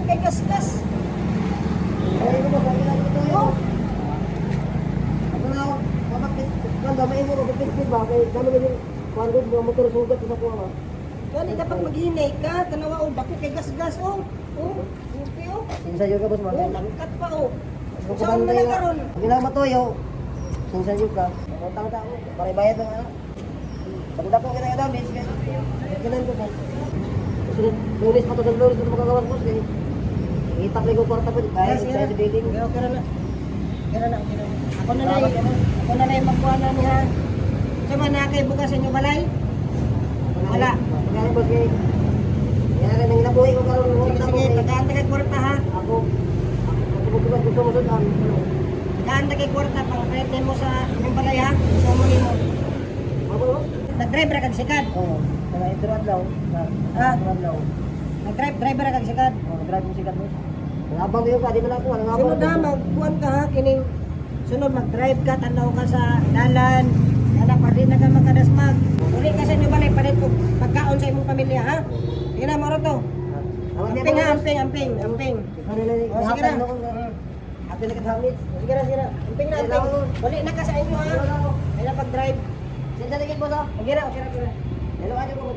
kay gas-gas. Ay, ano ba? Sabi natin ito Oh. yun. Ako na ako. Kung damay mo, kapit-pit ba? Kaya gano'n ganyan. Kung ano, motor sugat sa kuha. Gani dapat maghinay ka. Tanawa o dako kay gas-gas oh. Oh. Okay oh. Sinsayo ka, boss, Oh, mga. langkat pa oh. Saan mo na karon? Ginama to, yo. Sinsayo ka. Utang tao. Para bayad ng ano. Pagda po kita ka damage. Ganun ko po. Lunis pa to sa lunis na magagawas, boss. Itak na ko kwarta po. Kaya Yes, sa building. Okay na. Okay na. Ako na lang magkuha na niya. Sama na kay bukas inyo balay. Wala. Kaya boss, kaya. Kaya rin, ang inabuhay ko karoon. Sige, tagaan kay kwarta ha. Ako bukas gusto mo sa Tagaan kay kwarta pang prete mo sa inyong balay ha. So mo nimo. Ako, Nag-drive ra kag sikad. oo. Kaya ito lang. Ha? Ito lang. Nag-drive ra kag sikad. Drive mo sikat mo. Abang kayo ka, di ba lang ako? Ang abang. Sunod na magkuhan ka ha kining sunod mag-drive ka tanaw ka sa dalan. Ana pa rin na ka magkadasmag. Uli ka sa inyo balay palit ko pagkaon sa imong pamilya ha. Sige na maro to. Amping ha, amping. Ano na ni? Oh, sige na. Happy na kadamit. Sige na. Amping na, amping. Uli na ka sa inyo ha. Ay na pag-drive. Sinsa tingin mo sa? Sige na. Hello, ano po?